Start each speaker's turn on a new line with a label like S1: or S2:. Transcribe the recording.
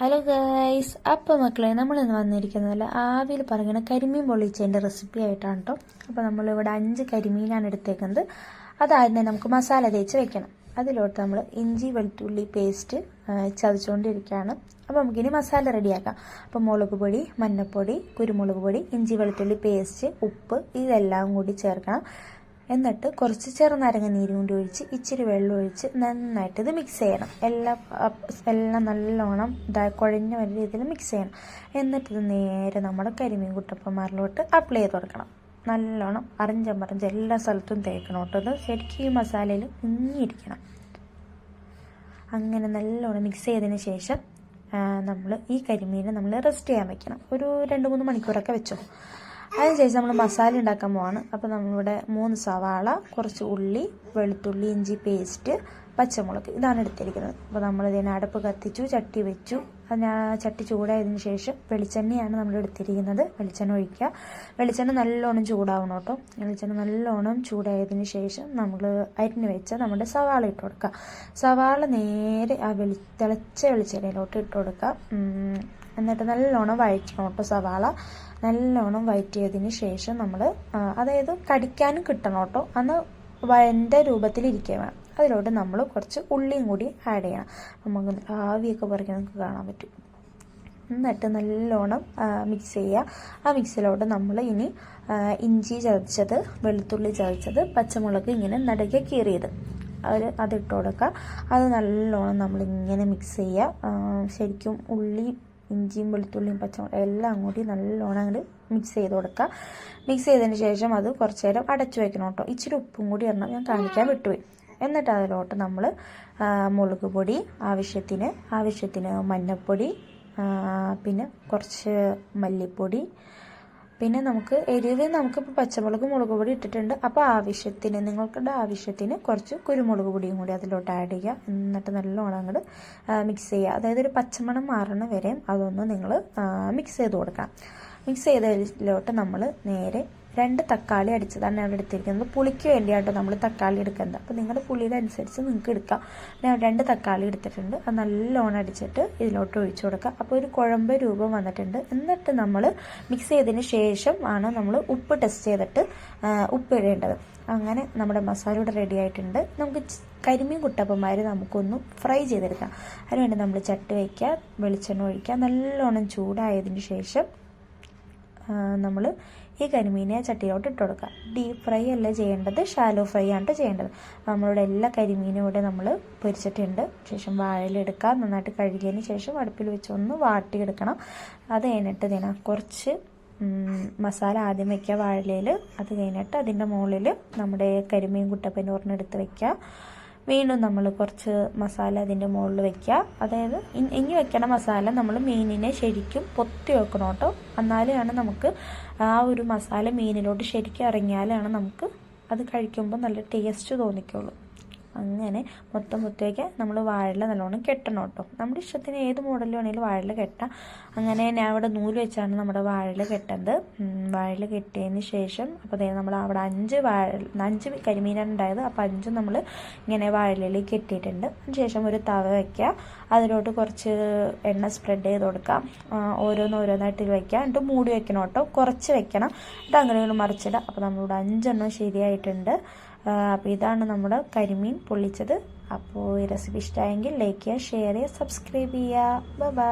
S1: Hello guys, അപ്പോൾ മക്കളെ നമ്മളിന്ന് വന്നിരിക്കുന്നത് ആവിയിൽ പറയുന്ന കരിമീൻ പൊള്ളിച്ചതിൻ്റെ റെസിപ്പി ആയിട്ടാണ് കേട്ടോ. അപ്പോൾ നമ്മളിവിടെ 5 കരിമീനാണ് എടുത്തേക്കുന്നത്. അതാദ്യം തന്നെ നമുക്ക് മസാല തേച്ച് വെക്കണം. അതിലോട്ട് നമ്മൾ ഇഞ്ചി വെളുത്തുള്ളി പേസ്റ്റ് ചതച്ചുകൊണ്ടിരിക്കുകയാണ്. അപ്പോൾ നമുക്കിനി മസാല റെഡിയാക്കാം. അപ്പോൾ മുളക് പൊടി, മഞ്ഞൾപ്പൊടി, കുരുമുളക് പൊടി, ഇഞ്ചി വെളുത്തുള്ളി പേസ്റ്റ്, ഉപ്പ് ഇതെല്ലാം കൂടി ചേർക്കണം. എന്നിട്ട് കുറച്ച് ചെറുനാരങ്ങ നീര് കൊണ്ട് ഒഴിച്ച് ഇച്ചിരി വെള്ളം ഒഴിച്ച് നന്നായിട്ട് ഇത് മിക്സ് ചെയ്യണം. എല്ലാം നല്ലോണം കുഴഞ്ഞ വലിയ രീതിയിൽ മിക്സ് ചെയ്യണം. എന്നിട്ട് ഇത് നേരെ നമ്മുടെ കരിമീൻ കുട്ടപ്പന്മാരിലോട്ട് അപ്ലൈ ചെയ്ത് കൊടുക്കണം. നല്ലോണം അരഞ്ചമ്പറഞ്ച് എല്ലാ സ്ഥലത്തും തേക്കണം കേട്ടോ. ഇത് ശരിക്കും ഈ മസാലയിൽ ഇങ്ങിയിരിക്കണം. അങ്ങനെ നല്ലോണം മിക്സ് ചെയ്തതിന് ശേഷം നമ്മൾ ഈ കരിമീനെ നമ്മൾ റെസ്റ്റ് ചെയ്യാൻ വെക്കണം. ഒരു 2-3 മണിക്കൂറൊക്കെ വെച്ചോ. അതിനുശേഷം നമ്മൾ മസാല ഉണ്ടാക്കാൻ പോവാണ്. അപ്പോൾ നമ്മളിവിടെ 3 സവാള, കുറച്ച് ഉള്ളി, വെളുത്തുള്ളി, ഇഞ്ചി പേസ്റ്റ്, പച്ചമുളക് ഇതാണ് എടുത്തിരിക്കുന്നത്. അപ്പോൾ നമ്മളിതിനെ അടുപ്പ് കത്തിച്ചു, ചട്ടി വെച്ചു. ചട്ടി ചൂടായതിനു ശേഷം വെളിച്ചെണ്ണയാണ് നമ്മൾ എടുത്തിരിക്കുന്നത്. വെളിച്ചെണ്ണ ഒഴിക്കുക. വെളിച്ചെണ്ണ നല്ലോണം ചൂടാവണം കേട്ടോ. വെളിച്ചെണ്ണ നല്ലോണം ചൂടായതിനു ശേഷം നമ്മൾ അരിഞ്ഞ് വെച്ച നമ്മുടെ സവാള ഇട്ട് കൊടുക്കുക. സവാള നേരെ ആ തിളച്ച വെളിച്ചെണ്ണയിലോട്ട് ഇട്ട് കൊടുക്കുക. എന്നിട്ട് നല്ലോണം വഴറ്റണം കേട്ടോ. സവാള നല്ലോണം വഴറ്റിയതിന് ശേഷം നമ്മൾ അതായത് കടിക്കാനും കിട്ടണം കേട്ടോ. അന്ന് വഴൻ്റെ രൂപത്തിലിരിക്കുക വേണം. അതിലോട്ട് നമ്മൾ കുറച്ച് ഉള്ളിയും കൂടി ആഡ് ചെയ്യണം. നമുക്ക് ആവിയൊക്കെ പറിക്കാൻ നമുക്ക് കാണാൻ പറ്റും. എന്നിട്ട് നല്ലോണം മിക്സ് ചെയ്യുക. ആ മിക്സിലോട്ട് നമ്മൾ ഇനി ഇഞ്ചി ചതച്ചത്, വെളുത്തുള്ളി ചതച്ചത്, പച്ചമുളക് ഇങ്ങനെ നടുക്കെ കീറിയത് അതിട്ട് കൊടുക്കുക. അത് നല്ലോണം നമ്മളിങ്ങനെ മിക്സ് ചെയ്യുക. ശരിക്കും ഉള്ളി, ഇഞ്ചിയും വെളുത്തുള്ളിയും പച്ചമുളക് എല്ലാം കൂടി നല്ലോണം അങ്ങോട്ട് മിക്സ് ചെയ്ത് കൊടുക്കുക. മിക്സ് ചെയ്തതിന് ശേഷം അത് കുറച്ച് നേരം അടച്ചു വയ്ക്കണം കേട്ടോ. ഇച്ചിരി ഉപ്പും കൂടി ഇടണം, ഞാൻ കാണിക്കാൻ വിട്ടുപോയി. എന്നിട്ട് അതിലോട്ട് നമ്മൾ മുളക് പൊടി ആവശ്യത്തിന് മഞ്ഞൾപ്പൊടി, പിന്നെ കുറച്ച് മല്ലിപ്പൊടി, പിന്നെ നമുക്ക് എരിവ് നമുക്കിപ്പോൾ പച്ചമുളക് മുളക് പൊടി ഇട്ടിട്ടുണ്ട്. അപ്പോൾ നിങ്ങളുടെ ആവശ്യത്തിന് കുറച്ച് കുരുമുളക് പൊടിയും കൂടി അതിലോട്ട് ആഡ് ചെയ്യുക. എന്നിട്ട് നല്ലോണം അങ്ങോട്ട് മിക്സ് ചെയ്യുക. അതായത് ഒരു പച്ചമണം മാറണ വരെയും അതൊന്ന് നിങ്ങൾ മിക്സ് ചെയ്ത് കൊടുക്കണം. മിക്സ് ചെയ്തതിലോട്ട് നമ്മൾ നേരെ 2 തക്കാളി അടിച്ചതാണ് ഞാൻ എടുത്തിരിക്കുന്നത്. പുളിക്ക് വേണ്ടിയാട്ടോ നമ്മൾ തക്കാളി എടുക്കുന്നത്. അപ്പോൾ നിങ്ങളുടെ പുളിയുടെ അനുസരിച്ച് നിങ്ങൾക്ക് എടുക്കാം. ഞാൻ 2 തക്കാളി എടുത്തിട്ടുണ്ട്. അത് നല്ലോണം അടിച്ചിട്ട് ഇതിലോട്ട് ഒഴിച്ചു കൊടുക്കുക. അപ്പോൾ ഒരു കുഴമ്പ് രൂപം വന്നിട്ടുണ്ട്. എന്നിട്ട് നമ്മൾ മിക്സ് ചെയ്തതിന് ശേഷം ആണ് നമ്മൾ ഉപ്പ് ടെസ്റ്റ് ചെയ്തിട്ട് ഉപ്പ് ഇടേണ്ടത്. അങ്ങനെ നമ്മുടെ മസാല ഇവിടെ റെഡി ആയിട്ടുണ്ട്. നമുക്ക് കരിമീൻ കുട്ടപ്പന്മാർ നമുക്കൊന്ന് ഫ്രൈ ചെയ്തെടുക്കാം. അതിനുവേണ്ടി നമ്മൾ ചട്ടി വയ്ക്കുക, വെളിച്ചെണ്ണ ഒഴിക്കുക. നല്ലോണം ചൂടായതിന് ശേഷം നമ്മൾ ഈ കരിമീനെ ചട്ടിയിലോട്ട് ഇട്ട് കൊടുക്കുക. ഡീപ്പ് ഫ്രൈ അല്ല ചെയ്യേണ്ടത്, ഷാലോ ഫ്രൈ ആണ് ചെയ്യേണ്ടത്. നമ്മളുടെ എല്ലാ കരിമീനും ഇവിടെ നമ്മൾ പൊരിച്ചിട്ടുണ്ട്. ശേഷം വാഴയിലെടുക്കുക. നന്നായിട്ട് കഴുകിയതിന് ശേഷം അടുപ്പിൽ വെച്ച് ഒന്ന് വാട്ടിയെടുക്കണം. അത് കഴിഞ്ഞിട്ട് കുറച്ച് മസാല ആദ്യം വയ്ക്കുക വാഴയിലയിൽ. അത് കഴിഞ്ഞിട്ട് അതിൻ്റെ മുകളിൽ നമ്മുടെ കരിമീൻ കുട്ടപ്പൻ്റെ ഒരെണ്ണം എടുത്ത് വയ്ക്കുക. വീണ്ടും നമ്മൾ കുറച്ച് മസാല അതിൻ്റെ മുകളിൽ വെക്കുക. അതായത് ഇനി വെക്കണ മസാല നമ്മൾ മീനിനെ ശരിക്കും പൊത്തി വെക്കണം കേട്ടോ. എന്നാലാണ് നമുക്ക് ആ ഒരു മസാല മീനിലോട്ട് ശരിക്കും ഇറങ്ങിയാലാണ് നമുക്ക് അത് കഴിക്കുമ്പോൾ നല്ല ടേസ്റ്റ് തോന്നിക്കുള്ളൂ. അങ്ങനെ മൊത്തം പൊത്തിവയ്ക്കുക. നമ്മൾ വാഴയില നല്ലോണം കെട്ടണം കേട്ടോ. നമ്മുടെ ഇഷ്ടത്തിന് ഏത് മോഡലിൽ വേണമെങ്കിലും വാഴയില കെട്ടാം. അങ്ങനെ ഞാൻ ഇവിടെ നൂല് വെച്ചാണ് നമ്മുടെ വാഴയില കെട്ടത്. വാഴയില കെട്ടിയതിന് ശേഷം അപ്പോൾ നമ്മൾ അവിടെ 5 കരിമീനാണ് ഉണ്ടായത്. അപ്പോൾ 5 നമ്മൾ ഇങ്ങനെ വാഴയിലേക്ക് കെട്ടിയിട്ടുണ്ട്. അതിനുശേഷം ഒരു തവ വയ്ക്കുക. അതിലോട്ട് കുറച്ച് എണ്ണ സ്പ്രെഡ് ചെയ്ത് കൊടുക്കാം. ഓരോന്നായിട്ട് വയ്ക്കുക. എന്നിട്ട് മൂടി വെക്കണം കേട്ടോ. കുറച്ച് വെക്കണം. ഇത് അങ്ങനെ മറിച്ചിടുക. അപ്പോൾ നമ്മളിവിടെ 5 ശരിയായിട്ടുണ്ട്. അപ്പോൾ ഇതാണ് നമ്മുടെ കരിമീൻ പൊള്ളിച്ചത്. അപ്പോൾ ഈ റെസിപ്പി ഇഷ്ടമായെങ്കിൽ ലൈക്ക് ചെയ്യുക, ഷെയർ ചെയ്യുക, സബ്സ്ക്രൈബ് ചെയ്യുക. ബൈ.